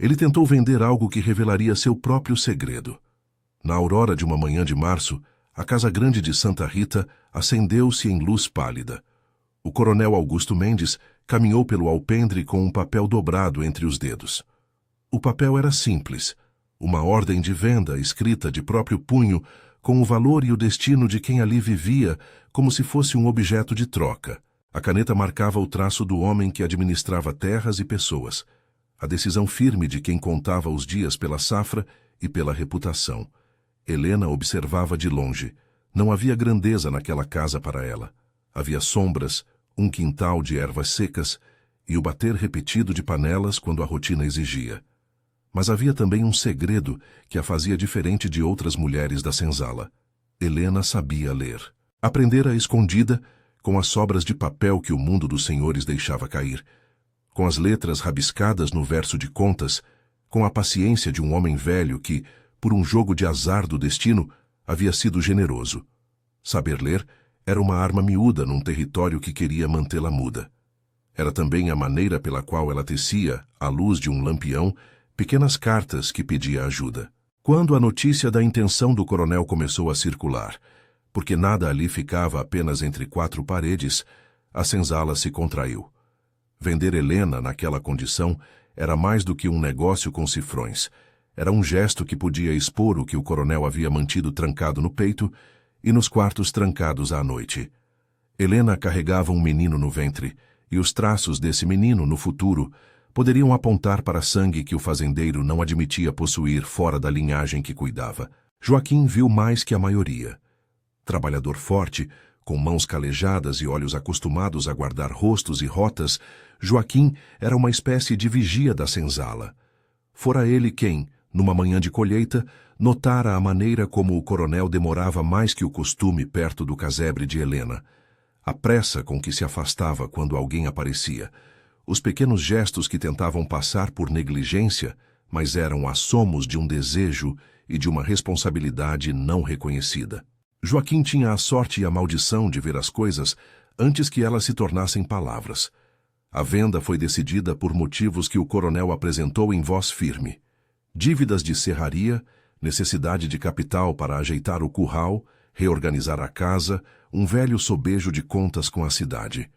Ele tentou vender algo que revelaria seu próprio segredo. Na aurora de uma manhã de março, a casa grande de Santa Rita acendeu-se em luz pálida. O coronel Augusto Mendes caminhou pelo alpendre com um papel dobrado entre os dedos. O papel era simples, uma ordem de venda escrita de próprio punho, com o valor e o destino de quem ali vivia, como se fosse um objeto de troca. A caneta marcava o traço do homem que administrava terras e pessoas, a decisão firme de quem contava os dias pela safra e pela reputação. Helena observava de longe. Não havia grandeza naquela casa para ela. Havia sombras, um quintal de ervas secas e o bater repetido de panelas quando a rotina exigia. Mas havia também um segredo que a fazia diferente de outras mulheres da senzala. Helena sabia ler. Aprendera escondida, com as sobras de papel que o mundo dos senhores deixava cair, com as letras rabiscadas no verso de contas, com a paciência de um homem velho que, por um jogo de azar do destino, havia sido generoso. Saber ler era uma arma miúda num território que queria mantê-la muda. Era também a maneira pela qual ela tecia, à luz de um lampião, pequenas cartas que pedia ajuda. Quando a notícia da intenção do coronel começou a circular, porque nada ali ficava apenas entre quatro paredes, a senzala se contraiu. Vender Helena naquela condição era mais do que um negócio com cifrões. Era um gesto que podia expor o que o coronel havia mantido trancado no peito e nos quartos trancados à noite. Helena carregava um menino no ventre, e os traços desse menino, no futuro, poderiam apontar para sangue que o fazendeiro não admitia possuir fora da linhagem que cuidava. Joaquim viu mais que a maioria. Trabalhador forte, com mãos calejadas e olhos acostumados a guardar rostos e rotas, Joaquim era uma espécie de vigia da senzala. Fora ele quem, numa manhã de colheita, notara a maneira como o coronel demorava mais que o costume perto do casebre de Helena, a pressa com que se afastava quando alguém aparecia, os pequenos gestos que tentavam passar por negligência, mas eram assomos de um desejo e de uma responsabilidade não reconhecida. Joaquim tinha a sorte e a maldição de ver as coisas antes que elas se tornassem palavras. A venda foi decidida por motivos que o coronel apresentou em voz firme. Dívidas de serraria, necessidade de capital para ajeitar o curral, reorganizar a casa, um velho sobejo de contas com a cidade.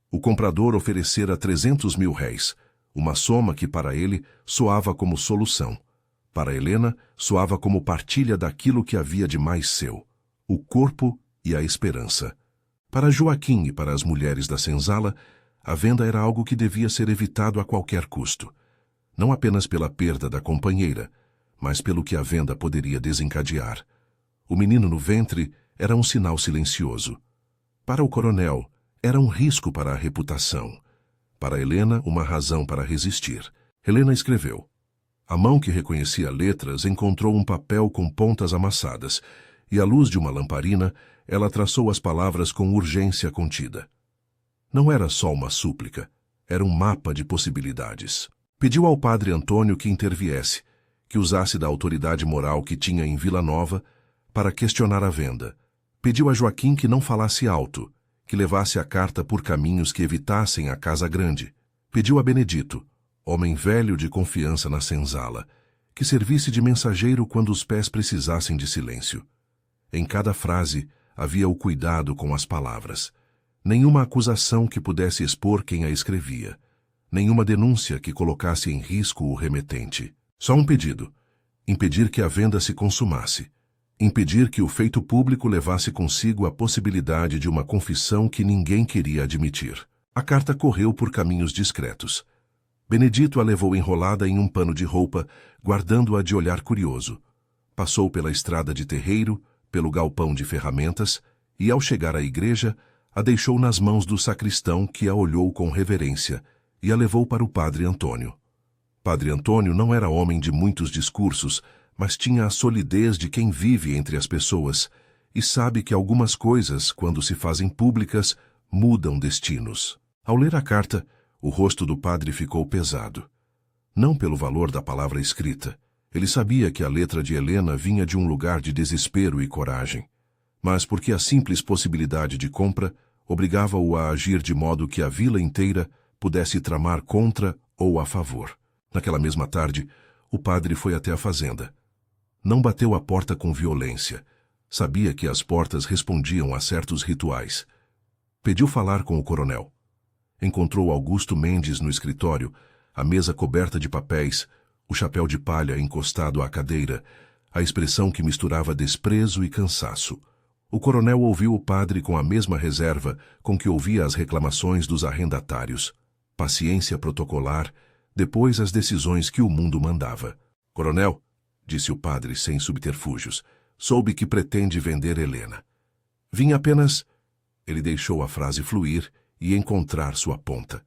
O comprador oferecera 300 mil réis, uma soma que para ele soava como solução. Para Helena, soava como partilha daquilo que havia de mais seu, o corpo e a esperança. Para Joaquim e para as mulheres da senzala, a venda era algo que devia ser evitado a qualquer custo. Não apenas pela perda da companheira, mas pelo que a venda poderia desencadear. O menino no ventre era um sinal silencioso. Para o coronel, era um risco para a reputação. Para Helena, uma razão para resistir. Helena escreveu. A mão que reconhecia letras encontrou um papel com pontas amassadas, e à luz de uma lamparina, ela traçou as palavras com urgência contida. Não era só uma súplica, era um mapa de possibilidades. Pediu ao padre Antônio que interviesse, que usasse da autoridade moral que tinha em Vila Nova para questionar a venda. Pediu a Joaquim que não falasse alto, que levasse a carta por caminhos que evitassem a casa grande. Pediu a Benedito, homem velho de confiança na senzala, que servisse de mensageiro quando os pés precisassem de silêncio. Em cada frase havia o cuidado com as palavras. Nenhuma acusação que pudesse expor quem a escrevia. Nenhuma denúncia que colocasse em risco o remetente. Só um pedido: impedir que a venda se consumasse. Impedir que o feito público levasse consigo a possibilidade de uma confissão que ninguém queria admitir. A carta correu por caminhos discretos. Benedito a levou enrolada em um pano de roupa, guardando-a de olhar curioso. Passou pela estrada de terreiro, pelo galpão de ferramentas, e, ao chegar à igreja, a deixou nas mãos do sacristão, que a olhou com reverência, e a levou para o padre Antônio. Padre Antônio não era homem de muitos discursos, mas tinha a solidez de quem vive entre as pessoas, e sabe que algumas coisas, quando se fazem públicas, mudam destinos. Ao ler a carta, o rosto do padre ficou pesado. Não pelo valor da palavra escrita. Ele sabia que a letra de Helena vinha de um lugar de desespero e coragem, mas porque a simples possibilidade de compra obrigava-o a agir de modo que a vila inteira pudesse tramar contra ou a favor. Naquela mesma tarde, o padre foi até a fazenda. Não bateu a porta com violência. Sabia que as portas respondiam a certos rituais. Pediu falar com o coronel. Encontrou Augusto Mendes no escritório, a mesa coberta de papéis, o chapéu de palha encostado à cadeira, a expressão que misturava desprezo e cansaço. O coronel ouviu o padre com a mesma reserva com que ouvia as reclamações dos arrendatários. Paciência protocolar, depois as decisões que o mundo mandava. Coronel, disse o padre sem subterfúgios, soube que pretende vender Helena. Vim apenas... Ele deixou a frase fluir e encontrar sua ponta.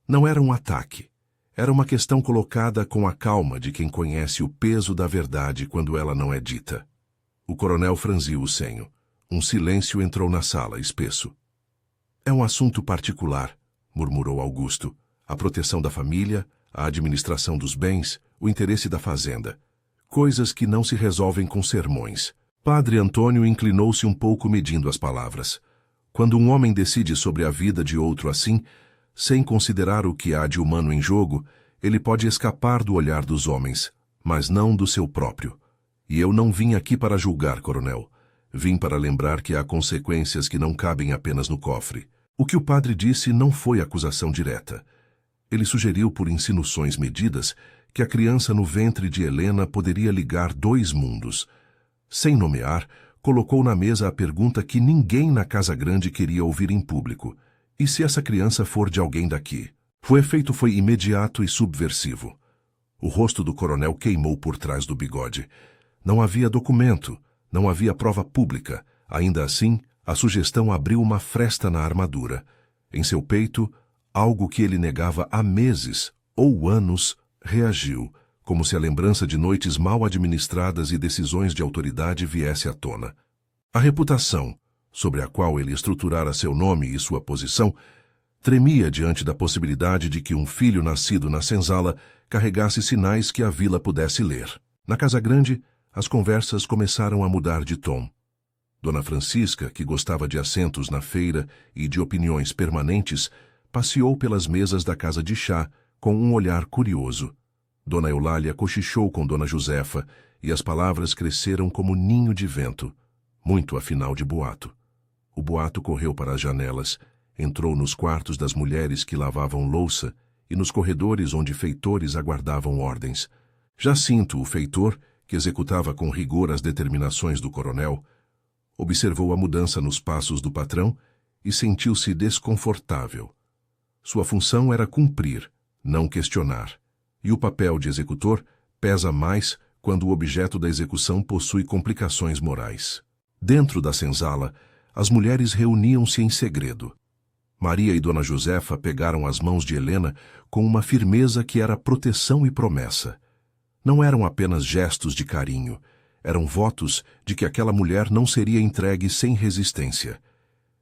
Não era um ataque. Era uma questão colocada com a calma de quem conhece o peso da verdade quando ela não é dita. O coronel franziu o senho. Um silêncio entrou na sala, espesso. É um assunto particular, murmurou Augusto. A proteção da família, a administração dos bens, o interesse da fazenda. Coisas que não se resolvem com sermões. Padre Antônio inclinou-se um pouco medindo as palavras. Quando um homem decide sobre a vida de outro assim, sem considerar o que há de humano em jogo, ele pode escapar do olhar dos homens, mas não do seu próprio. E eu não vim aqui para julgar, coronel. Vim para lembrar que há consequências que não cabem apenas no cofre. O que o padre disse não foi acusação direta. Ele sugeriu por insinuações medidas que a criança no ventre de Helena poderia ligar dois mundos. Sem nomear, colocou na mesa a pergunta que ninguém na Casa Grande queria ouvir em público. E se essa criança for de alguém daqui? O efeito foi imediato e subversivo. O rosto do coronel queimou por trás do bigode. Não havia documento, não havia prova pública. Ainda assim, a sugestão abriu uma fresta na armadura. Em seu peito, algo que ele negava há meses ou anos reagiu, como se a lembrança de noites mal administradas e decisões de autoridade viesse à tona. A reputação, sobre a qual ele estruturara seu nome e sua posição, tremia diante da possibilidade de que um filho nascido na senzala carregasse sinais que a vila pudesse ler. Na Casa Grande, as conversas começaram a mudar de tom. Dona Francisca, que gostava de assentos na feira e de opiniões permanentes, passeou pelas mesas da casa de chá com um olhar curioso. Dona Eulália cochichou com Dona Josefa e as palavras cresceram como ninho de vento, muito afinal de boato. O boato correu para as janelas, entrou nos quartos das mulheres que lavavam louça e nos corredores onde feitores aguardavam ordens. Jacinto, o feitor, que executava com rigor as determinações do coronel, observou a mudança nos passos do patrão e sentiu-se desconfortável. Sua função era cumprir, não questionar. E o papel de executor pesa mais quando o objeto da execução possui complicações morais. Dentro da senzala, as mulheres reuniam-se em segredo. Maria e Dona Josefa pegaram as mãos de Helena com uma firmeza que era proteção e promessa. Não eram apenas gestos de carinho, eram votos de que aquela mulher não seria entregue sem resistência.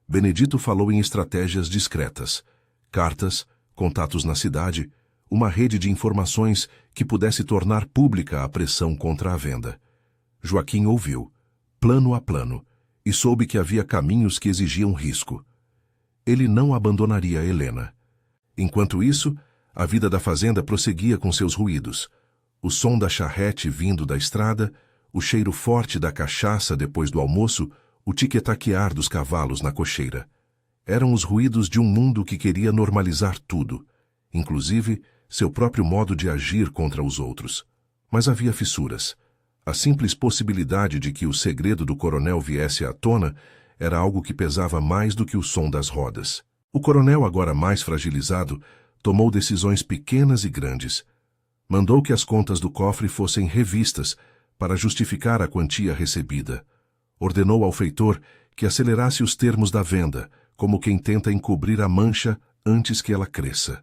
Benedito falou em estratégias discretas, cartas, contatos na cidade, uma rede de informações que pudesse tornar pública a pressão contra a venda. Joaquim ouviu, plano a plano, e soube que havia caminhos que exigiam risco. Ele não abandonaria Helena. Enquanto isso, a vida da fazenda prosseguia com seus ruídos. O som da charrete vindo da estrada, o cheiro forte da cachaça depois do almoço, o tiquetaquear dos cavalos na cocheira. Eram os ruídos de um mundo que queria normalizar tudo, inclusive seu próprio modo de agir contra os outros. Mas havia fissuras. A simples possibilidade de que o segredo do coronel viesse à tona era algo que pesava mais do que o som das rodas. O coronel, agora mais fragilizado, tomou decisões pequenas e grandes. Mandou que as contas do cofre fossem revistas para justificar a quantia recebida. Ordenou ao feitor que acelerasse os termos da venda, como quem tenta encobrir a mancha antes que ela cresça.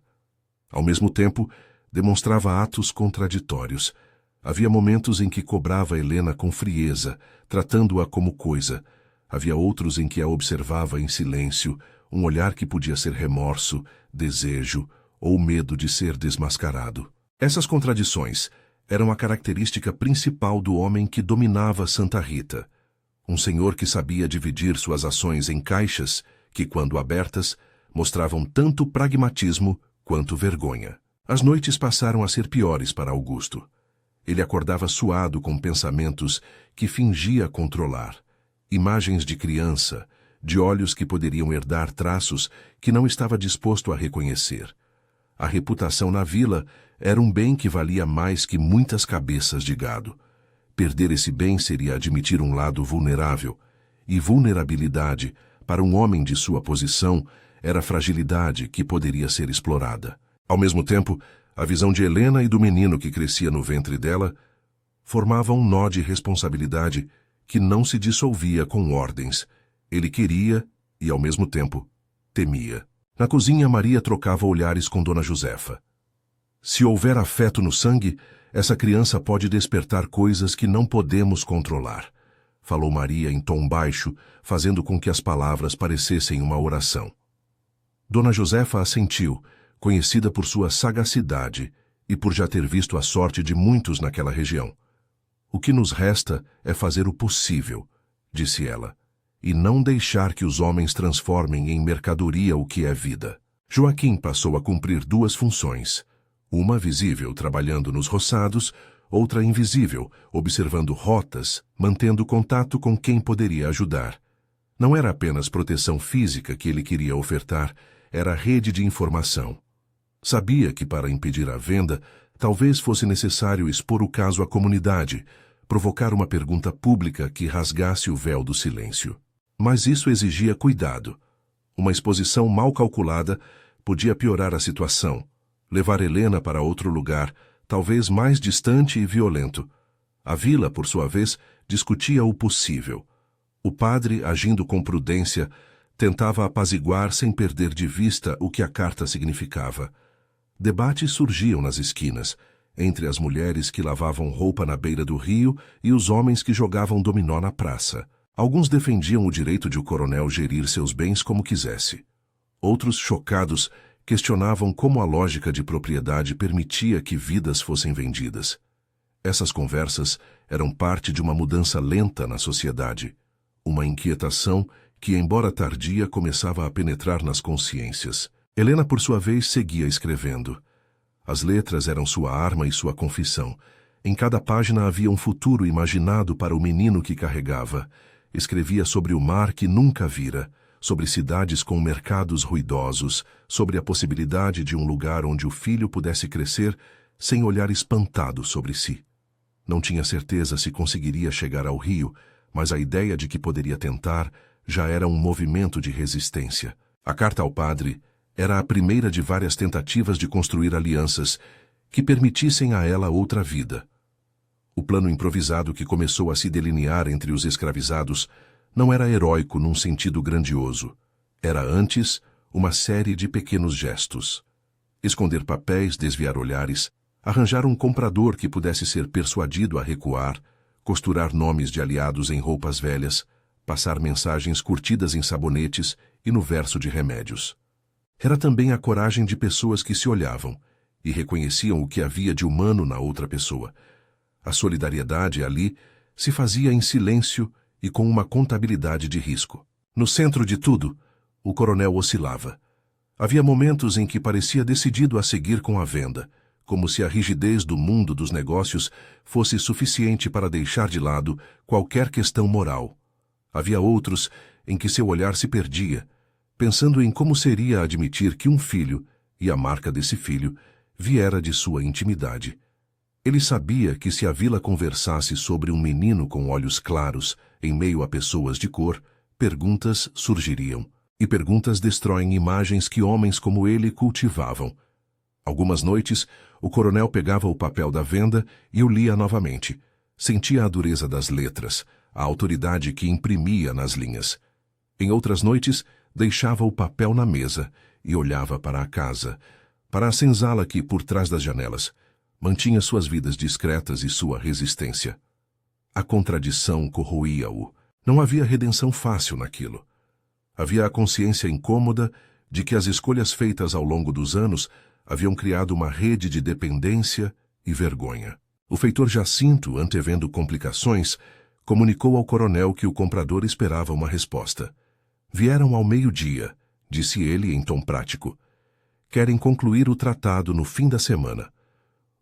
Ao mesmo tempo, demonstrava atos contraditórios. Havia momentos em que cobrava Helena com frieza, tratando-a como coisa. Havia outros em que a observava em silêncio, um olhar que podia ser remorso, desejo ou medo de ser desmascarado. Essas contradições eram a característica principal do homem que dominava Santa Rita. Um senhor que sabia dividir suas ações em caixas que, quando abertas, mostravam tanto pragmatismo quanto vergonha. As noites passaram a ser piores para Augusto. Ele acordava suado com pensamentos que fingia controlar. Imagens de criança, de olhos que poderiam herdar traços que não estava disposto a reconhecer. A reputação na vila era um bem que valia mais que muitas cabeças de gado. Perder esse bem seria admitir um lado vulnerável, e vulnerabilidade, para um homem de sua posição, era fragilidade que poderia ser explorada. Ao mesmo tempo, a visão de Helena e do menino que crescia no ventre dela formava um nó de responsabilidade que não se dissolvia com ordens. Ele queria e, ao mesmo tempo, temia. Na cozinha, Maria trocava olhares com Dona Josefa. Se houver afeto no sangue, essa criança pode despertar coisas que não podemos controlar, falou Maria em tom baixo, fazendo com que as palavras parecessem uma oração. Dona Josefa assentiu, conhecida por sua sagacidade e por já ter visto a sorte de muitos naquela região. O que nos resta é fazer o possível, disse ela, e não deixar que os homens transformem em mercadoria o que é vida. Joaquim passou a cumprir duas funções, uma visível trabalhando nos roçados, outra invisível, observando rotas, mantendo contato com quem poderia ajudar. Não era apenas proteção física que ele queria ofertar, era rede de informação. Sabia que para impedir a venda, talvez fosse necessário expor o caso à comunidade, provocar uma pergunta pública que rasgasse o véu do silêncio. Mas isso exigia cuidado. Uma exposição mal calculada podia piorar a situação, levar Helena para outro lugar, talvez mais distante e violento. A vila, por sua vez, discutia o possível. O padre, agindo com prudência, tentava apaziguar sem perder de vista o que a carta significava. Debates surgiam nas esquinas, entre as mulheres que lavavam roupa na beira do rio e os homens que jogavam dominó na praça. Alguns defendiam o direito de o coronel gerir seus bens como quisesse. Outros, chocados, questionavam como a lógica de propriedade permitia que vidas fossem vendidas. Essas conversas eram parte de uma mudança lenta na sociedade, uma inquietação que, embora tardia, começava a penetrar nas consciências. Helena, por sua vez, seguia escrevendo. As letras eram sua arma e sua confissão. Em cada página havia um futuro imaginado para o menino que carregava. Escrevia sobre o mar que nunca vira, sobre cidades com mercados ruidosos, sobre a possibilidade de um lugar onde o filho pudesse crescer sem olhar espantado sobre si. Não tinha certeza se conseguiria chegar ao rio, mas a ideia de que poderia tentar já era um movimento de resistência. A carta ao padre era a primeira de várias tentativas de construir alianças que permitissem a ela outra vida. O plano improvisado que começou a se delinear entre os escravizados não era heróico num sentido grandioso. Era antes uma série de pequenos gestos. Esconder papéis, desviar olhares, arranjar um comprador que pudesse ser persuadido a recuar, costurar nomes de aliados em roupas velhas, passar mensagens curtidas em sabonetes e no verso de remédios. Era também a coragem de pessoas que se olhavam e reconheciam o que havia de humano na outra pessoa. A solidariedade ali se fazia em silêncio e com uma contabilidade de risco. No centro de tudo, o coronel oscilava. Havia momentos em que parecia decidido a seguir com a venda, como se a rigidez do mundo dos negócios fosse suficiente para deixar de lado qualquer questão moral. Havia outros em que seu olhar se perdia, pensando em como seria admitir que um filho, e a marca desse filho, viera de sua intimidade. Ele sabia que se a vila conversasse sobre um menino com olhos claros, em meio a pessoas de cor, perguntas surgiriam. E perguntas destroem imagens que homens como ele cultivavam. Algumas noites, o coronel pegava o papel da venda e o lia novamente. Sentia a dureza das letras, a autoridade que imprimia nas linhas. Em outras noites, deixava o papel na mesa e olhava para a casa, para a senzala que, por trás das janelas, mantinha suas vidas discretas e sua resistência. A contradição corroía-o. Não havia redenção fácil naquilo. Havia a consciência incômoda de que as escolhas feitas ao longo dos anos haviam criado uma rede de dependência e vergonha. O feitor Jacinto, antevendo complicações, comunicou ao coronel que o comprador esperava uma resposta. Vieram ao meio-dia, disse ele em tom prático. querem concluir o tratado no fim da semana.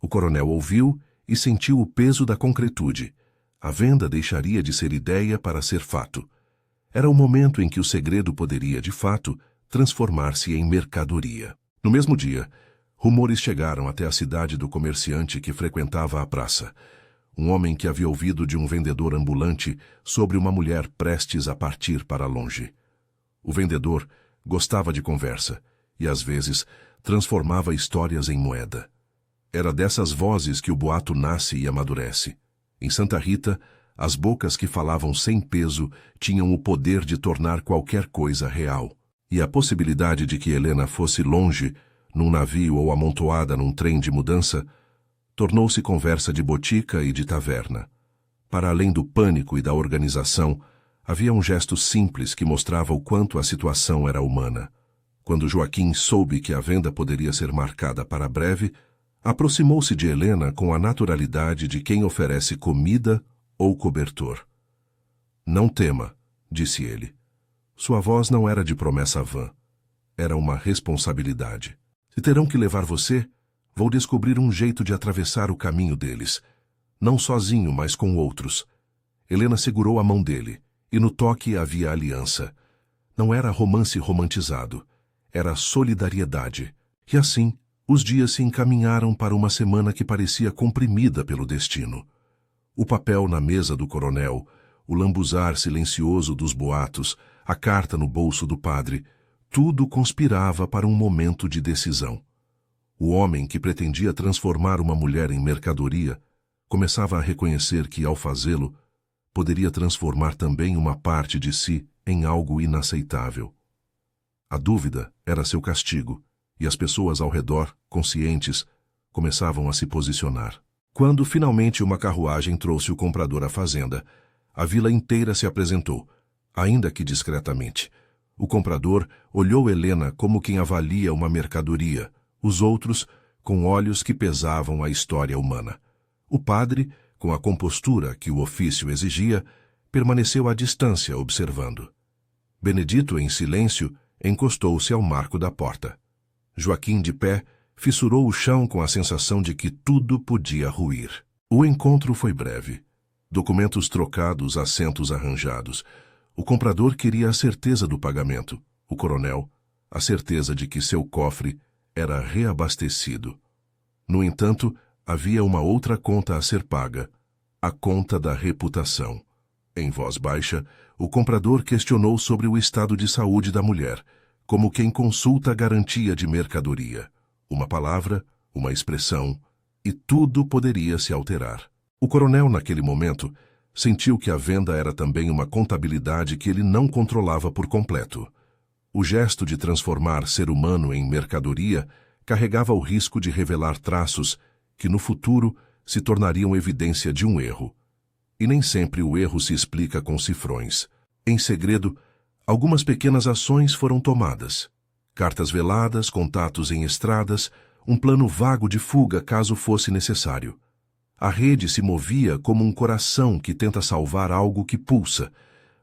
O coronel ouviu e sentiu o peso da concretude. A venda deixaria de ser ideia para ser fato. Era o momento em que o segredo poderia, de fato, transformar-se em mercadoria. No mesmo dia, rumores chegaram até a cidade do comerciante que frequentava a praça. Um homem que havia ouvido de um vendedor ambulante sobre uma mulher prestes a partir para longe. O vendedor gostava de conversa e, às vezes, transformava histórias em moeda. Era dessas vozes que o boato nasce e amadurece. Em Santa Rita, as bocas que falavam sem peso tinham o poder de tornar qualquer coisa real. E a possibilidade de que Helena fosse longe, num navio ou amontoada num trem de mudança, tornou-se conversa de botica e de taverna. Para além do pânico e da organização, havia um gesto simples que mostrava o quanto a situação era humana. Quando Joaquim soube que a venda poderia ser marcada para breve, aproximou-se de Helena com a naturalidade de quem oferece comida ou cobertor. "Não tema", disse ele. Sua voz não era de promessa vã. Era uma responsabilidade. "Se terão que levar você, vou descobrir um jeito de atravessar o caminho deles. Não sozinho, mas com outros." Helena segurou a mão dele, e no toque havia aliança. Não era romance romantizado. Era solidariedade. E assim, os dias se encaminharam para uma semana que parecia comprimida pelo destino. O papel na mesa do coronel, o lambuzar silencioso dos boatos, a carta no bolso do padre, tudo conspirava para um momento de decisão. O homem que pretendia transformar uma mulher em mercadoria começava a reconhecer que, ao fazê-lo, poderia transformar também uma parte de si em algo inaceitável. A dúvida era seu castigo, e as pessoas ao redor, conscientes, começavam a se posicionar. Quando finalmente uma carruagem trouxe o comprador à fazenda, a vila inteira se apresentou, ainda que discretamente. O comprador olhou Helena como quem avalia uma mercadoria, os outros com olhos que pesavam a história humana. O padre, com a compostura que o ofício exigia, permaneceu à distância observando. Benedito, em silêncio, encostou-se ao marco da porta. Joaquim, de pé, fissurou o chão com a sensação de que tudo podia ruir. O encontro foi breve. Documentos trocados, assentos arranjados. O comprador queria a certeza do pagamento. O coronel, a certeza de que seu cofre era reabastecido. No entanto, havia uma outra conta a ser paga, a conta da reputação. Em voz baixa, o comprador questionou sobre o estado de saúde da mulher, como quem consulta a garantia de mercadoria. Uma palavra, uma expressão, e tudo poderia se alterar. O coronel, naquele momento, sentiu que a venda era também uma contabilidade que ele não controlava por completo. O gesto de transformar ser humano em mercadoria carregava o risco de revelar traços que, no futuro, se tornariam evidência de um erro. E nem sempre o erro se explica com cifrões. Em segredo, algumas pequenas ações foram tomadas. Cartas veladas, contatos em estradas, um plano vago de fuga caso fosse necessário. A rede se movia como um coração que tenta salvar algo que pulsa,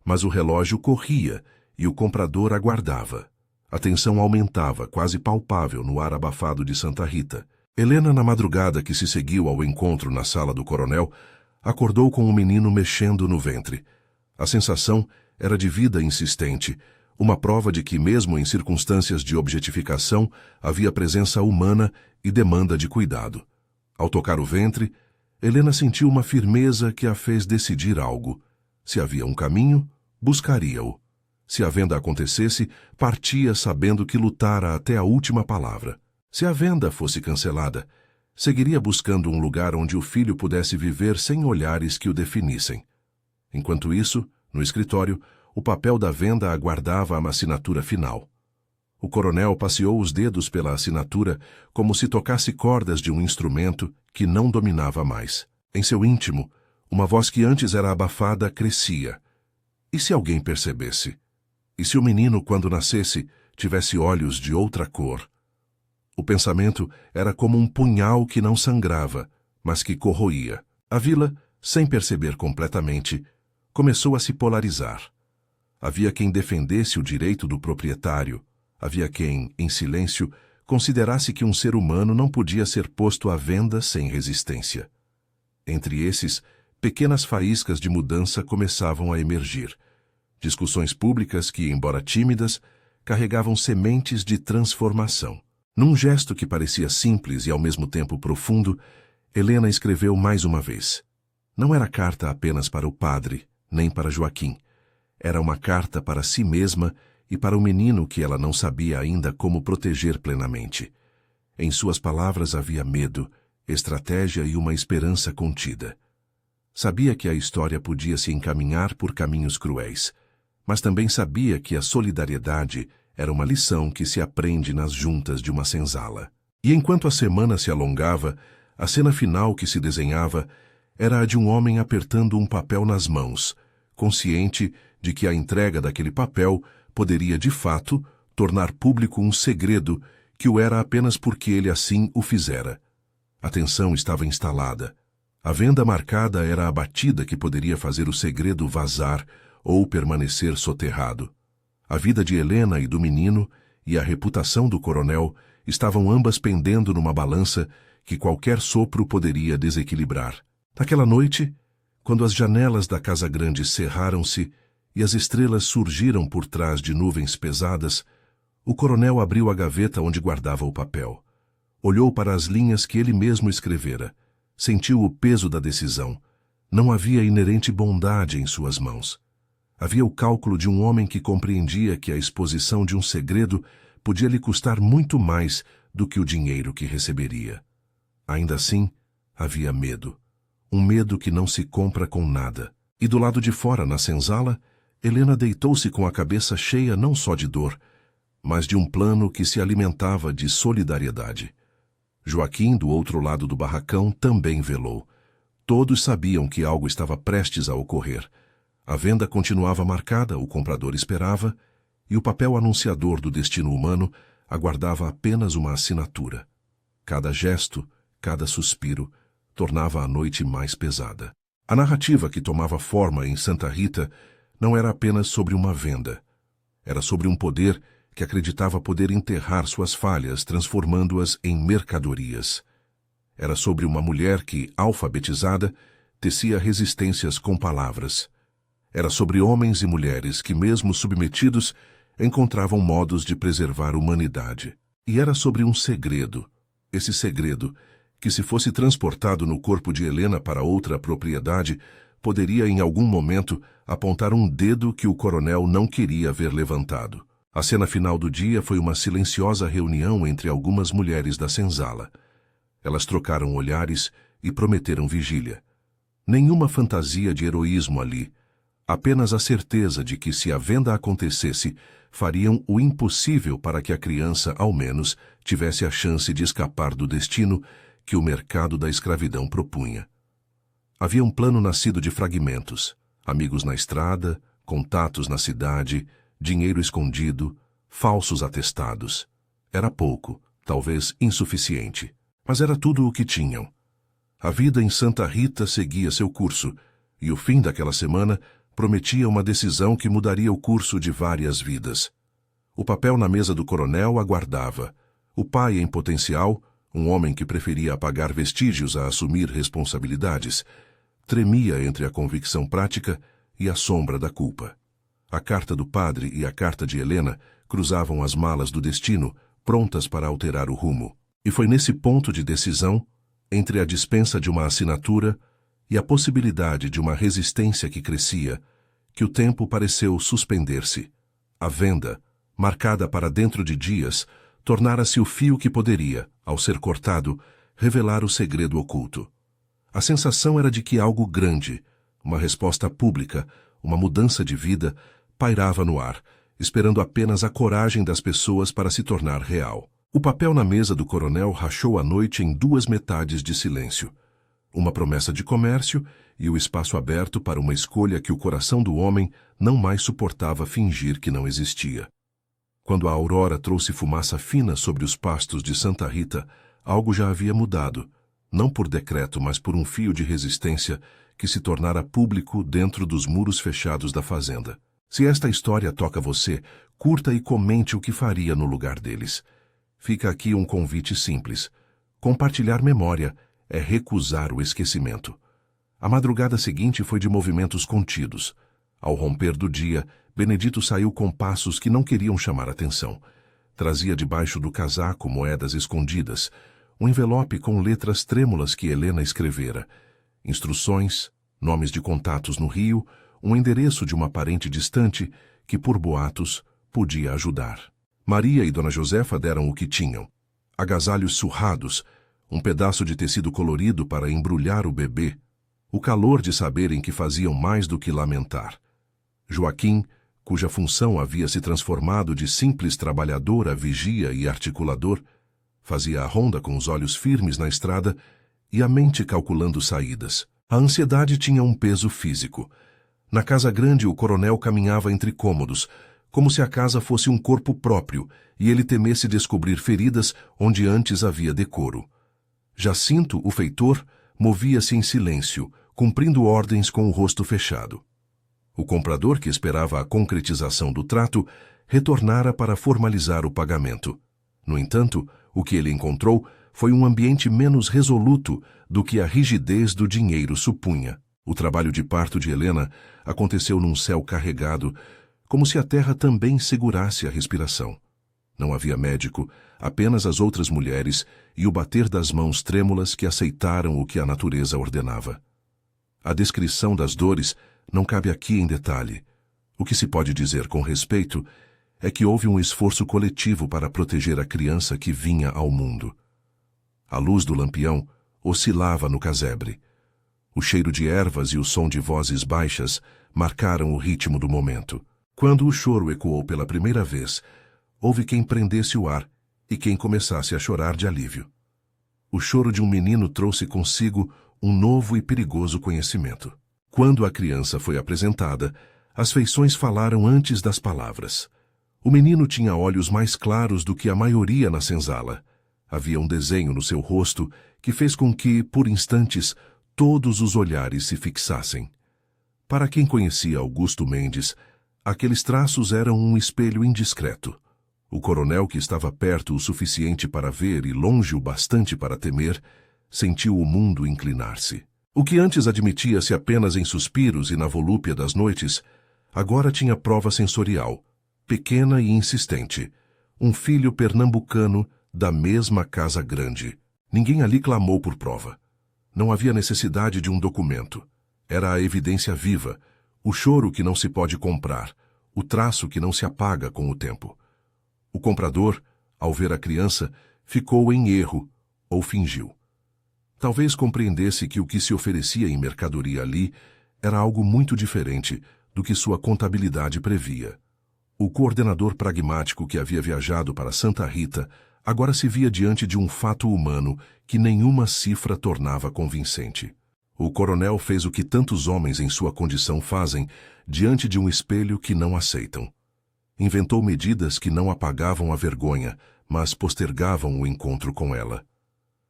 mas o relógio corria e o comprador aguardava. A tensão aumentava, quase palpável, no ar abafado de Santa Rita. Helena, na madrugada que se seguiu ao encontro na sala do coronel, acordou com o menino mexendo no ventre. A sensação era de vida insistente, uma prova de que, mesmo em circunstâncias de objetificação, havia presença humana e demanda de cuidado. Ao tocar o ventre, Helena sentiu uma firmeza que a fez decidir algo. Se havia um caminho, buscaria-o. Se a venda acontecesse, partia sabendo que lutara até a última palavra. Se a venda fosse cancelada, seguiria buscando um lugar onde o filho pudesse viver sem olhares que o definissem. Enquanto isso, no escritório, o papel da venda aguardava a assinatura final. O coronel passeou os dedos pela assinatura como se tocasse cordas de um instrumento que não dominava mais. Em seu íntimo, uma voz que antes era abafada crescia. E se alguém percebesse? E se o menino, quando nascesse, tivesse olhos de outra cor? O pensamento era como um punhal que não sangrava, mas que corroía. A vila, sem perceber completamente, começou a se polarizar. Havia quem defendesse o direito do proprietário, havia quem, em silêncio, considerasse que um ser humano não podia ser posto à venda sem resistência. Entre esses, pequenas faíscas de mudança começavam a emergir. Discussões públicas que, embora tímidas, carregavam sementes de transformação. Num gesto que parecia simples e ao mesmo tempo profundo, Helena escreveu mais uma vez. Não era carta apenas para o padre, nem para Joaquim. Era uma carta para si mesma e para o menino que ela não sabia ainda como proteger plenamente. Em suas palavras havia medo, estratégia e uma esperança contida. Sabia que a história podia se encaminhar por caminhos cruéis, mas também sabia que a solidariedade era uma lição que se aprende nas juntas de uma senzala. E enquanto a semana se alongava, a cena final que se desenhava era a de um homem apertando um papel nas mãos, consciente de que a entrega daquele papel poderia, de fato, tornar público um segredo que o era apenas porque ele assim o fizera. A tensão estava instalada. A venda marcada era a batida que poderia fazer o segredo vazar ou permanecer soterrado. A vida de Helena e do menino e a reputação do coronel estavam ambas pendendo numa balança que qualquer sopro poderia desequilibrar. Naquela noite, quando as janelas da casa grande cerraram-se e as estrelas surgiram por trás de nuvens pesadas, o coronel abriu a gaveta onde guardava o papel. Olhou para as linhas que ele mesmo escrevera. Sentiu o peso da decisão. Não havia inerente bondade em suas mãos. Havia o cálculo de um homem que compreendia que a exposição de um segredo podia lhe custar muito mais do que o dinheiro que receberia. Ainda assim, havia medo. Um medo que não se compra com nada. E do lado de fora, na senzala, Helena deitou-se com a cabeça cheia não só de dor, mas de um plano que se alimentava de solidariedade. Joaquim, do outro lado do barracão, também velou. Todos sabiam que algo estava prestes a ocorrer. A venda continuava marcada, o comprador esperava, e o papel anunciador do destino humano aguardava apenas uma assinatura. Cada gesto, cada suspiro, tornava a noite mais pesada. A narrativa que tomava forma em Santa Rita não era apenas sobre uma venda. Era sobre um poder que acreditava poder enterrar suas falhas, transformando-as em mercadorias. Era sobre uma mulher que, alfabetizada, tecia resistências com palavras. Era sobre homens e mulheres que, mesmo submetidos, encontravam modos de preservar a humanidade. E era sobre um segredo. Esse segredo, que se fosse transportado no corpo de Helena para outra propriedade, poderia em algum momento apontar um dedo que o coronel não queria ver levantado. A cena final do dia foi uma silenciosa reunião entre algumas mulheres da senzala. Elas trocaram olhares e prometeram vigília. Nenhuma fantasia de heroísmo ali, apenas a certeza de que, se a venda acontecesse, fariam o impossível para que a criança, ao menos, tivesse a chance de escapar do destino que o mercado da escravidão propunha. Havia um plano nascido de fragmentos, amigos na estrada, contatos na cidade, dinheiro escondido, falsos atestados. Era pouco, talvez insuficiente, mas era tudo o que tinham. A vida em Santa Rita seguia seu curso, e o fim daquela semana prometia uma decisão que mudaria o curso de várias vidas. O papel na mesa do coronel aguardava. O pai em potencial, um homem que preferia apagar vestígios a assumir responsabilidades, tremia entre a convicção prática e a sombra da culpa. A carta do padre e a carta de Helena cruzavam as malas do destino, prontas para alterar o rumo. E foi nesse ponto de decisão, entre a dispensa de uma assinatura e a possibilidade de uma resistência que crescia, que o tempo pareceu suspender-se. A venda, marcada para dentro de dias, tornara-se o fio que poderia, ao ser cortado, revelar o segredo oculto. A sensação era de que algo grande, uma resposta pública, uma mudança de vida, pairava no ar, esperando apenas a coragem das pessoas para se tornar real. O papel na mesa do coronel rachou a noite em duas metades de silêncio. Uma promessa de comércio e o espaço aberto para uma escolha que o coração do homem não mais suportava fingir que não existia. Quando a aurora trouxe fumaça fina sobre os pastos de Santa Rita, algo já havia mudado, não por decreto, mas por um fio de resistência que se tornara público dentro dos muros fechados da fazenda. Se esta história toca você, curta e comente o que faria no lugar deles. Fica aqui um convite simples. Compartilhar memória é recusar o esquecimento. A madrugada seguinte foi de movimentos contidos. Ao romper do dia, Benedito saiu com passos que não queriam chamar atenção. Trazia debaixo do casaco moedas escondidas, um envelope com letras trêmulas que Helena escrevera, instruções, nomes de contatos no Rio, um endereço de uma parente distante que, por boatos, podia ajudar. Maria e Dona Josefa deram o que tinham: agasalhos surrados, um pedaço de tecido colorido para embrulhar o bebê, o calor de saberem que faziam mais do que lamentar. Joaquim, cuja função havia se transformado de simples trabalhador a vigia e articulador, fazia a ronda com os olhos firmes na estrada e a mente calculando saídas. A ansiedade tinha um peso físico. Na casa grande, o coronel caminhava entre cômodos, como se a casa fosse um corpo próprio e ele temesse descobrir feridas onde antes havia decoro. Jacinto, o feitor, movia-se em silêncio, cumprindo ordens com o rosto fechado. O comprador, que esperava a concretização do trato, retornara para formalizar o pagamento. No entanto, o que ele encontrou foi um ambiente menos resoluto do que a rigidez do dinheiro supunha. O trabalho de parto de Helena aconteceu num céu carregado, como se a terra também segurasse a respiração. Não havia médico, apenas as outras mulheres e o bater das mãos trêmulas que aceitaram o que a natureza ordenava. A descrição das dores não cabe aqui em detalhe. O que se pode dizer com respeito é que houve um esforço coletivo para proteger a criança que vinha ao mundo. A luz do lampião oscilava no casebre. O cheiro de ervas e o som de vozes baixas marcaram o ritmo do momento. Quando o choro ecoou pela primeira vez, houve quem prendesse o ar e quem começasse a chorar de alívio. O choro de um menino trouxe consigo um novo e perigoso conhecimento. Quando a criança foi apresentada, as feições falaram antes das palavras. O menino tinha olhos mais claros do que a maioria na senzala. Havia um desenho no seu rosto que fez com que, por instantes, todos os olhares se fixassem. Para quem conhecia Augusto Mendes, aqueles traços eram um espelho indiscreto. O coronel, que estava perto o suficiente para ver e longe o bastante para temer, sentiu o mundo inclinar-se. O que antes admitia-se apenas em suspiros e na volúpia das noites, agora tinha prova sensorial, pequena e insistente. Um filho pernambucano da mesma casa grande. Ninguém ali clamou por prova. Não havia necessidade de um documento. Era a evidência viva, o choro que não se pode comprar, o traço que não se apaga com o tempo. O comprador, ao ver a criança, ficou em erro ou fingiu. Talvez compreendesse que o que se oferecia em mercadoria ali era algo muito diferente do que sua contabilidade previa. O coordenador pragmático que havia viajado para Santa Rita agora se via diante de um fato humano que nenhuma cifra tornava convincente. O coronel fez o que tantos homens em sua condição fazem diante de um espelho que não aceitam. Inventou medidas que não apagavam a vergonha, mas postergavam o encontro com ela.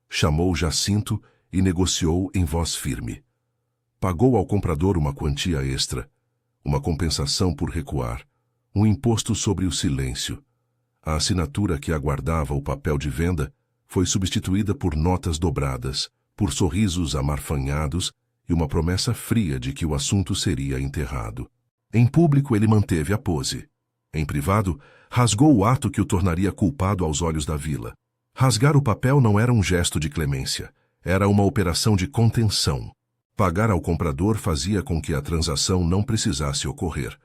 Chamou Jacinto e negociou em voz firme. Pagou ao comprador uma quantia extra, uma compensação por recuar, um imposto sobre o silêncio. A assinatura que aguardava o papel de venda foi substituída por notas dobradas, por sorrisos amarfanhados e uma promessa fria de que o assunto seria enterrado. Em público ele manteve a pose. Em privado, rasgou o ato que o tornaria culpado aos olhos da vila. Rasgar o papel não era um gesto de clemência, era uma operação de contenção. Pagar ao comprador fazia com que a transação não precisasse ocorrer.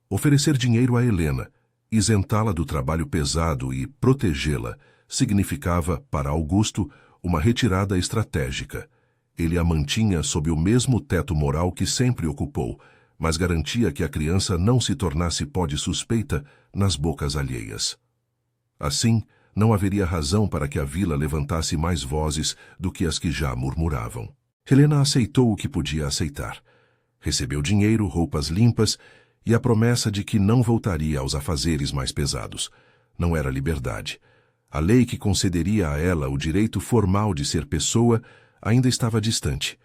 Oferecer dinheiro a Helena, isentá-la do trabalho pesado e protegê-la, significava, para Augusto, uma retirada estratégica. Ele a mantinha sob o mesmo teto moral que sempre ocupou, mas garantia que a criança não se tornasse pó de suspeita nas bocas alheias. Assim, não haveria razão para que a vila levantasse mais vozes do que as que já murmuravam. Helena aceitou o que podia aceitar. Recebeu dinheiro, roupas limpas e a promessa de que não voltaria aos afazeres mais pesados. Não era liberdade. A lei que concederia a ela o direito formal de ser pessoa ainda estava distante.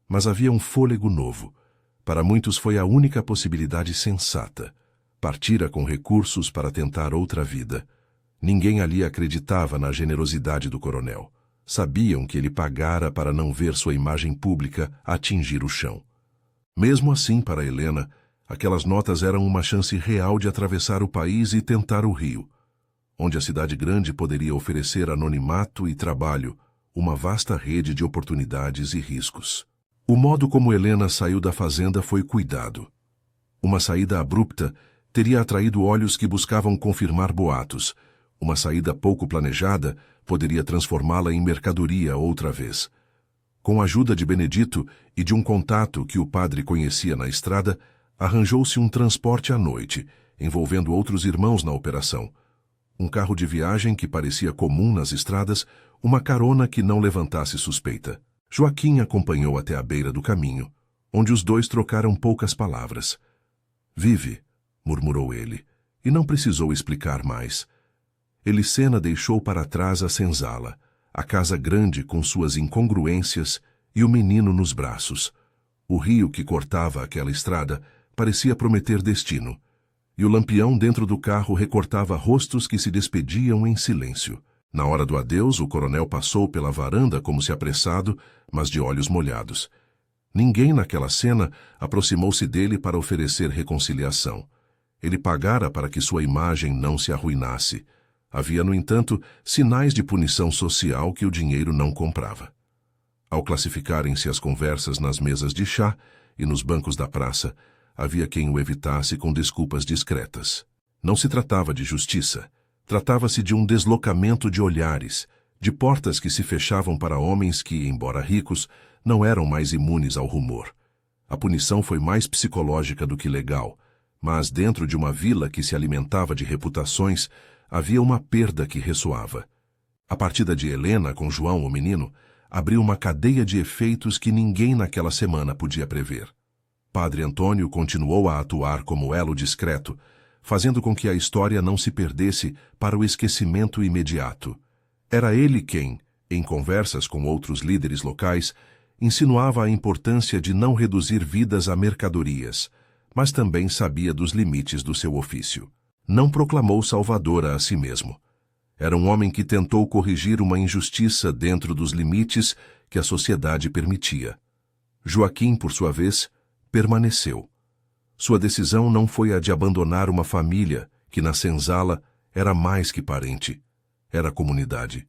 Mas havia um fôlego novo. Para muitos foi a única possibilidade sensata. Partira com recursos para tentar outra vida. Ninguém ali acreditava na generosidade do coronel. Sabiam que ele pagara para não ver sua imagem pública atingir o chão. Mesmo assim, para Helena, aquelas notas eram uma chance real de atravessar o país e tentar o Rio, onde a cidade grande poderia oferecer anonimato e trabalho, uma vasta rede de oportunidades e riscos. O modo como Helena saiu da fazenda foi cuidado. Uma saída abrupta teria atraído olhos que buscavam confirmar boatos. Uma saída pouco planejada poderia transformá-la em mercadoria outra vez. Com a ajuda de Benedito e de um contato que o padre conhecia na estrada, arranjou-se um transporte à noite, envolvendo outros irmãos na operação. Um carro de viagem que parecia comum nas estradas, uma carona que não levantasse suspeita. Joaquim acompanhou até a beira do caminho, onde os dois trocaram poucas palavras. «Vive», murmurou ele, e não precisou explicar mais. Elicena deixou para trás a senzala, a casa grande com suas incongruências e o menino nos braços. O rio que cortava aquela estrada parecia prometer destino, e o lampião dentro do carro recortava rostos que se despediam em silêncio. Na hora do adeus, o coronel passou pela varanda como se apressado, mas de olhos molhados. Ninguém naquela cena aproximou-se dele para oferecer reconciliação. Ele pagara para que sua imagem não se arruinasse. Havia, no entanto, sinais de punição social que o dinheiro não comprava. Ao classificarem-se as conversas nas mesas de chá e nos bancos da praça, havia quem o evitasse com desculpas discretas. Não se tratava de justiça. Tratava-se de um deslocamento de olhares, de portas que se fechavam para homens que, embora ricos, não eram mais imunes ao rumor. A punição foi mais psicológica do que legal, mas dentro de uma vila que se alimentava de reputações, havia uma perda que ressoava. A partida de Helena com João, o menino, abriu uma cadeia de efeitos que ninguém naquela semana podia prever. Padre Antônio continuou a atuar como elo discreto, fazendo com que a história não se perdesse para o esquecimento imediato. Era ele quem, em conversas com outros líderes locais, insinuava a importância de não reduzir vidas a mercadorias, mas também sabia dos limites do seu ofício. Não proclamou salvador a si mesmo. Era um homem que tentou corrigir uma injustiça dentro dos limites que a sociedade permitia. Joaquim, por sua vez, permaneceu. Sua decisão não foi a de abandonar uma família que na senzala era mais que parente. Era comunidade.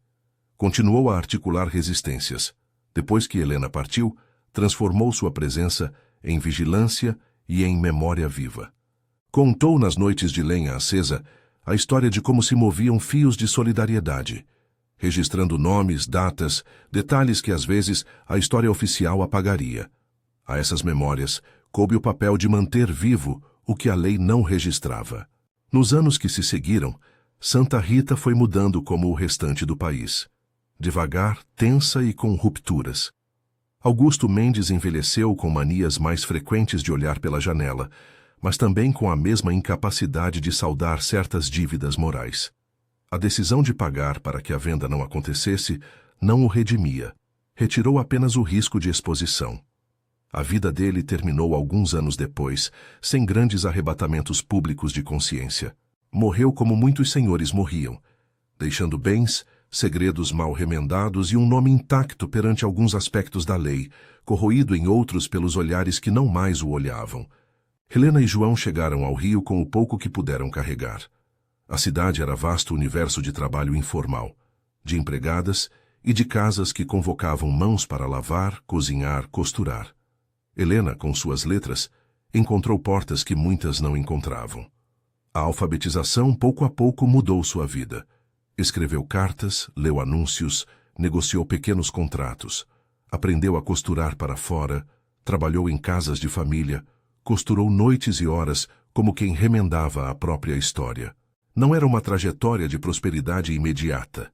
Continuou a articular resistências. Depois que Helena partiu, transformou sua presença em vigilância e em memória viva. Contou nas noites de lenha acesa a história de como se moviam fios de solidariedade, registrando nomes, datas, detalhes que às vezes a história oficial apagaria. A essas memórias coube o papel de manter vivo o que a lei não registrava. Nos anos que se seguiram, Santa Rita foi mudando como o restante do país. Devagar, tensa e com rupturas. Augusto Mendes envelheceu com manias mais frequentes de olhar pela janela, mas também com a mesma incapacidade de saldar certas dívidas morais. A decisão de pagar para que a venda não acontecesse não o redimia, retirou apenas o risco de exposição. A vida dele terminou alguns anos depois, sem grandes arrebatamentos públicos de consciência. Morreu como muitos senhores morriam, deixando bens, segredos mal remendados e um nome intacto perante alguns aspectos da lei, corroído em outros pelos olhares que não mais o olhavam. Helena e João chegaram ao Rio com o pouco que puderam carregar. A cidade era vasto universo de trabalho informal, de empregadas e de casas que convocavam mãos para lavar, cozinhar, costurar. Helena, com suas letras, encontrou portas que muitas não encontravam. A alfabetização, pouco a pouco, mudou sua vida. Escreveu cartas, leu anúncios, negociou pequenos contratos, aprendeu a costurar para fora, trabalhou em casas de família, costurou noites e horas como quem remendava a própria história. Não era uma trajetória de prosperidade imediata.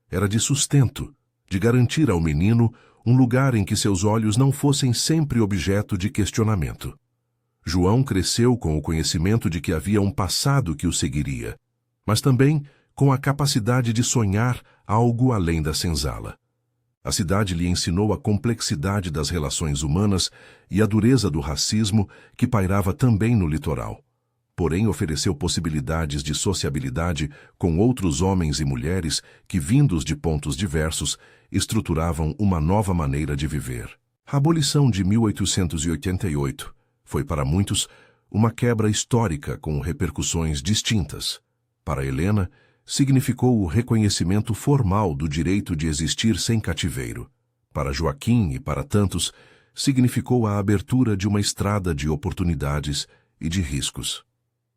Era de sustento, de garantir ao menino um lugar em que seus olhos não fossem sempre objeto de questionamento. João cresceu com o conhecimento de que havia um passado que o seguiria, mas também com a capacidade de sonhar algo além da senzala. A cidade lhe ensinou a complexidade das relações humanas e a dureza do racismo que pairava também no litoral. porém ofereceu possibilidades de sociabilidade com outros homens e mulheres que, vindos de pontos diversos, estruturavam uma nova maneira de viver. A abolição de 1888 foi, para muitos, uma quebra histórica com repercussões distintas. Para Helena, significou o reconhecimento formal do direito de existir sem cativeiro. Para Joaquim e para tantos, significou a abertura de uma estrada de oportunidades e de riscos.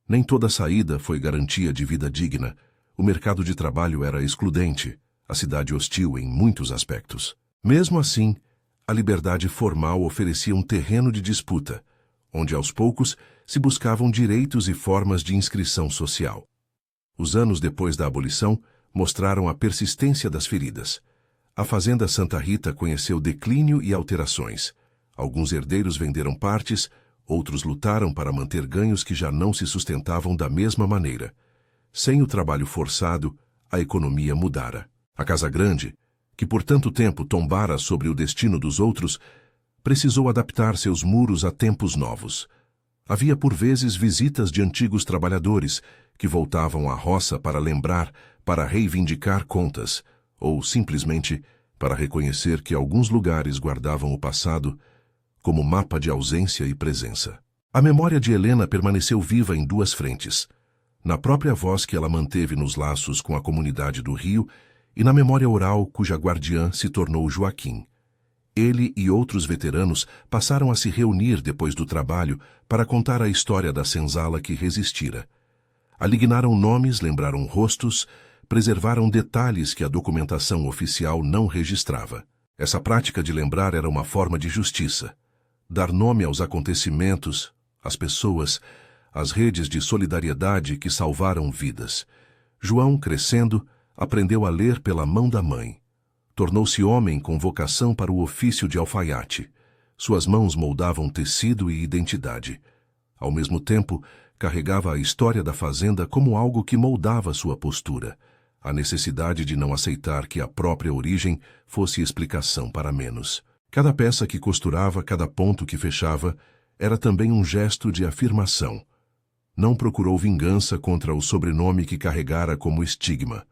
Nem toda saída foi garantia de vida digna. O mercado de trabalho era excludente, a cidade hostil em muitos aspectos. Mesmo assim, a liberdade formal oferecia um terreno de disputa, onde aos poucos se buscavam direitos e formas de inscrição social. Os anos depois da abolição mostraram a persistência das feridas. A fazenda Santa Rita conheceu declínio e alterações. Alguns herdeiros venderam partes, outros lutaram para manter ganhos que já não se sustentavam da mesma maneira. Sem o trabalho forçado, a economia mudara. A Casa Grande, que por tanto tempo tombara sobre o destino dos outros, precisou adaptar seus muros a tempos novos. Havia por vezes visitas de antigos trabalhadores que voltavam à roça para lembrar, para reivindicar contas, ou simplesmente para reconhecer que alguns lugares guardavam o passado como mapa de ausência e presença. A memória de Helena permaneceu viva em duas frentes: na própria voz que ela manteve nos laços com a comunidade do Rio e na memória oral cuja guardiã se tornou Joaquim. Ele e outros veteranos passaram a se reunir depois do trabalho para contar a história da senzala que resistira. Alignaram nomes, lembraram rostos, preservaram detalhes que a documentação oficial não registrava. Essa prática de lembrar era uma forma de justiça. Dar nome aos acontecimentos, às pessoas, às redes de solidariedade que salvaram vidas. João, crescendo, aprendeu a ler pela mão da mãe. Tornou-se homem com vocação para o ofício de alfaiate. Suas mãos moldavam tecido e identidade. Ao mesmo tempo, carregava a história da fazenda como algo que moldava sua postura, a necessidade de não aceitar que a própria origem fosse explicação para menos. Cada peça que costurava, cada ponto que fechava, era também um gesto de afirmação. Não procurou vingança contra o sobrenome que carregara como estigma.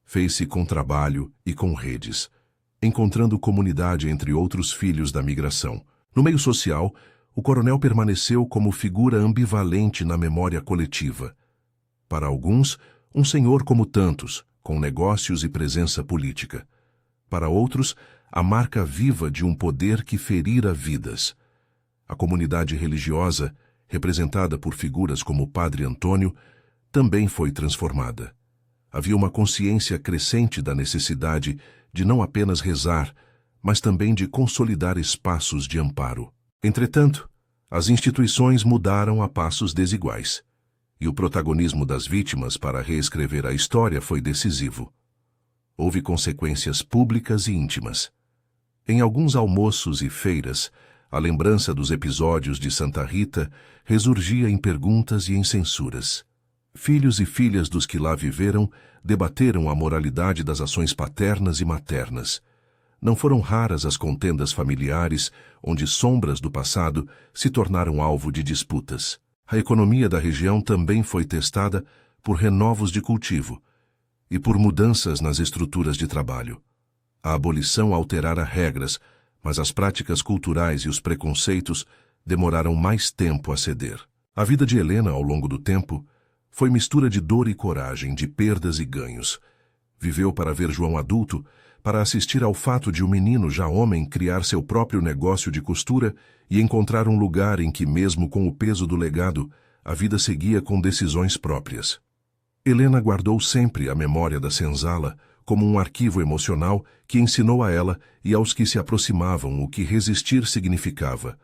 Fez-se com trabalho e com redes, encontrando comunidade entre outros filhos da migração. No meio social, o coronel permaneceu como figura ambivalente na memória coletiva. Para alguns, um senhor como tantos, com negócios e presença política. Para outros, a marca viva de um poder que ferira vidas. A comunidade religiosa, representada por figuras como o Padre Antônio, também foi transformada. Havia uma consciência crescente da necessidade de não apenas rezar, mas também de consolidar espaços de amparo. Entretanto, as instituições mudaram a passos desiguais, e o protagonismo das vítimas para reescrever a história foi decisivo. Houve consequências públicas e íntimas. Em alguns almoços e feiras, a lembrança dos episódios de Santa Rita ressurgia em perguntas e em censuras. Filhos e filhas dos que lá viveram debateram a moralidade das ações paternas e maternas. Não foram raras as contendas familiares, onde sombras do passado se tornaram alvo de disputas. A economia da região também foi testada por renovos de cultivo e por mudanças nas estruturas de trabalho. A abolição alterara regras, mas as práticas culturais e os preconceitos demoraram mais tempo a ceder. A vida de Helena, ao longo do tempo, foi mistura de dor e coragem, de perdas e ganhos. Viveu para ver João adulto, para assistir ao fato de um menino já homem criar seu próprio negócio de costura e encontrar um lugar em que, mesmo com o peso do legado, a vida seguia com decisões próprias. Helena guardou sempre a memória da senzala como um arquivo emocional que ensinou a ela e aos que se aproximavam o que resistir significava,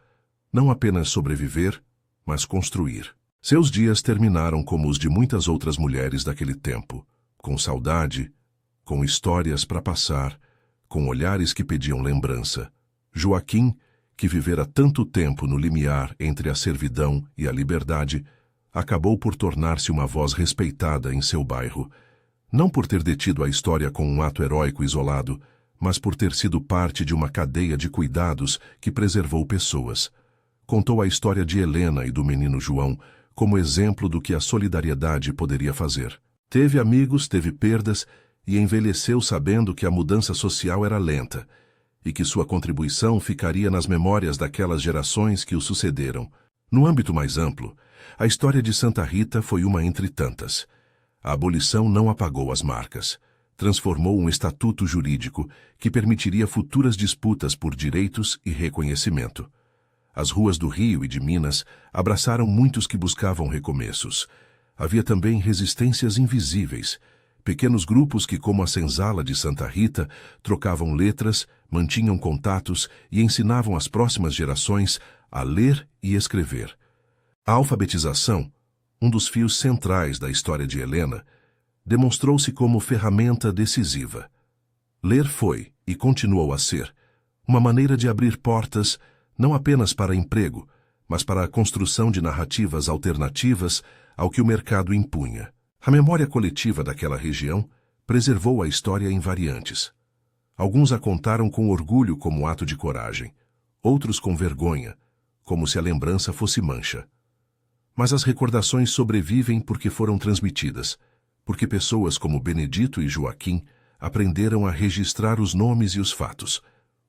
não apenas sobreviver, mas construir. Seus dias terminaram como os de muitas outras mulheres daquele tempo, com saudade, com histórias para passar, com olhares que pediam lembrança. Joaquim, que vivera tanto tempo no limiar entre a servidão e a liberdade, acabou por tornar-se uma voz respeitada em seu bairro, não por ter detido a história com um ato heróico isolado, mas por ter sido parte de uma cadeia de cuidados que preservou pessoas. Contou a história de Helena e do menino João, como exemplo do que a solidariedade poderia fazer. Teve amigos, teve perdas e envelheceu sabendo que a mudança social era lenta e que sua contribuição ficaria nas memórias daquelas gerações que o sucederam. No âmbito mais amplo, a história de Santa Rita foi uma entre tantas. A abolição não apagou as marcas. Transformou um estatuto jurídico que permitiria futuras disputas por direitos e reconhecimento. As ruas do Rio e de Minas abraçaram muitos que buscavam recomeços. Havia também resistências invisíveis, pequenos grupos que, como a Senzala de Santa Rita, trocavam letras, mantinham contatos e ensinavam as próximas gerações a ler e escrever. A alfabetização, um dos fios centrais da história de Helena, demonstrou-se como ferramenta decisiva. Ler foi, e continuou a ser, uma maneira de abrir portas não apenas para emprego, mas para a construção de narrativas alternativas ao que o mercado impunha. A memória coletiva daquela região preservou a história em variantes. Alguns a contaram com orgulho como ato de coragem, outros com vergonha, como se a lembrança fosse mancha. Mas as recordações sobrevivem porque foram transmitidas, porque pessoas como Benedito e Joaquim aprenderam a registrar os nomes e os fatos.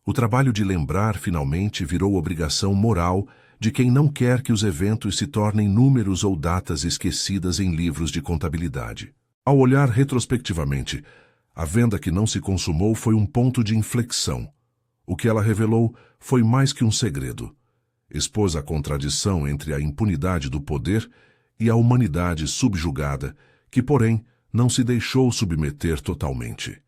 O trabalho de lembrar finalmente virou obrigação moral de quem não quer que os eventos se tornem números ou datas esquecidas em livros de contabilidade. Ao olhar retrospectivamente, a venda que não se consumou foi um ponto de inflexão. O que ela revelou foi mais que um segredo. Expôs a contradição entre a impunidade do poder e a humanidade subjugada, que, porém, não se deixou submeter totalmente.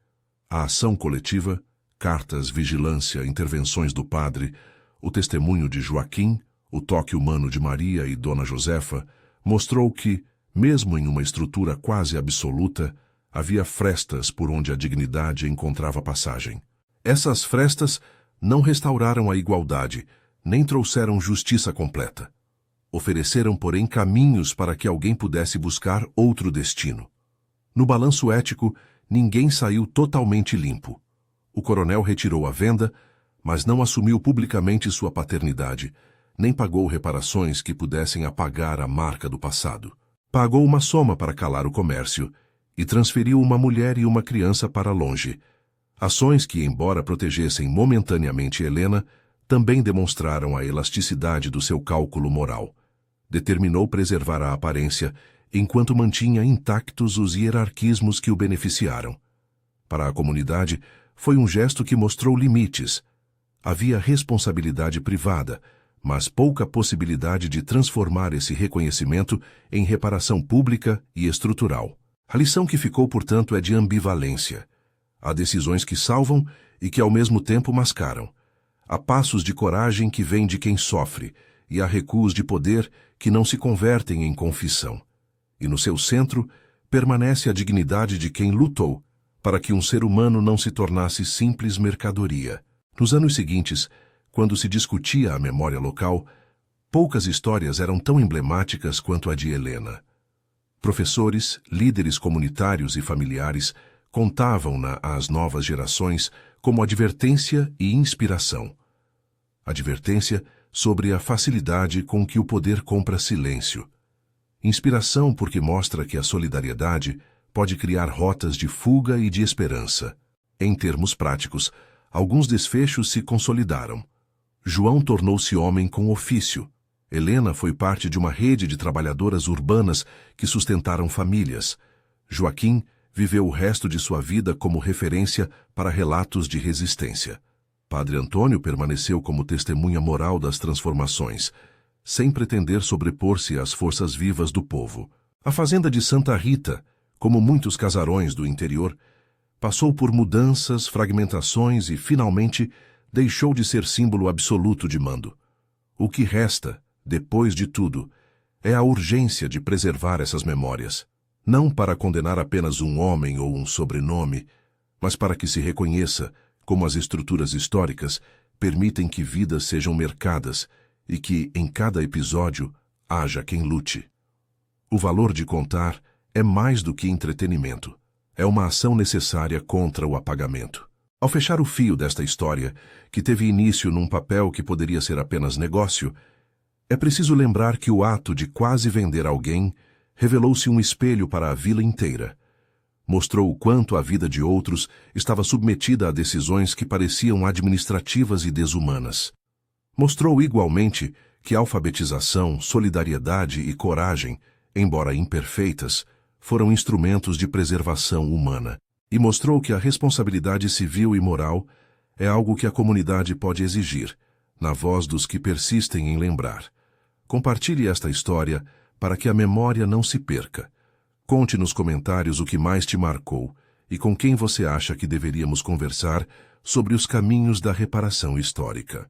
A ação coletiva, cartas, vigilância, intervenções do padre, o testemunho de Joaquim, o toque humano de Maria e Dona Josefa, mostrou que, mesmo em uma estrutura quase absoluta, havia frestas por onde a dignidade encontrava passagem. Essas frestas não restauraram a igualdade, nem trouxeram justiça completa. Ofereceram, porém, caminhos para que alguém pudesse buscar outro destino. No balanço ético, ninguém saiu totalmente limpo. O coronel retirou a venda, mas não assumiu publicamente sua paternidade, nem pagou reparações que pudessem apagar a marca do passado. Pagou uma soma para calar o comércio e transferiu uma mulher e uma criança para longe. Ações que, embora protegessem momentaneamente Helena, também demonstraram a elasticidade do seu cálculo moral. Determinou preservar a aparência, enquanto mantinha intactos os hierarquismos que o beneficiaram. Para a comunidade, foi um gesto que mostrou limites. Havia responsabilidade privada, mas pouca possibilidade de transformar esse reconhecimento em reparação pública e estrutural. A lição que ficou, portanto, é de ambivalência. Há decisões que salvam e que, ao mesmo tempo, mascaram. Há passos de coragem que vêm de quem sofre, e há recuos de poder que não se convertem em confissão. E no seu centro permanece a dignidade de quem lutou para que um ser humano não se tornasse simples mercadoria. Nos anos seguintes, quando se discutia a memória local, poucas histórias eram tão emblemáticas quanto a de Helena. Professores, líderes comunitários e familiares contavam-na às novas gerações como advertência e inspiração. Advertência sobre a facilidade com que o poder compra silêncio. Inspiração porque mostra que a solidariedade pode criar rotas de fuga e de esperança. Em termos práticos, alguns desfechos se consolidaram. João tornou-se homem com ofício. Helena foi parte de uma rede de trabalhadoras urbanas que sustentaram famílias. Joaquim viveu o resto de sua vida como referência para relatos de resistência. Padre Antônio permaneceu como testemunha moral das transformações, sem pretender sobrepor-se às forças vivas do povo. A fazenda de Santa Rita, como muitos casarões do interior, passou por mudanças, fragmentações e, finalmente, deixou de ser símbolo absoluto de mando. O que resta, depois de tudo, é a urgência de preservar essas memórias, não para condenar apenas um homem ou um sobrenome, mas para que se reconheça como as estruturas históricas permitem que vidas sejam mercadas e que, em cada episódio, haja quem lute. O valor de contar é mais do que entretenimento. É uma ação necessária contra o apagamento. Ao fechar o fio desta história, que teve início num papel que poderia ser apenas negócio, É preciso lembrar que o ato de quase vender alguém revelou-se um espelho para a vila inteira. Mostrou o quanto a vida de outros estava submetida a decisões que pareciam administrativas e desumanas. Mostrou igualmente que alfabetização, solidariedade e coragem, embora imperfeitas, foram instrumentos de preservação humana. E mostrou que a responsabilidade civil e moral é algo que a comunidade pode exigir, na voz dos que persistem em lembrar. Compartilhe esta história para que a memória não se perca. Conte nos comentários o que mais te marcou e com quem você acha que deveríamos conversar sobre os caminhos da reparação histórica.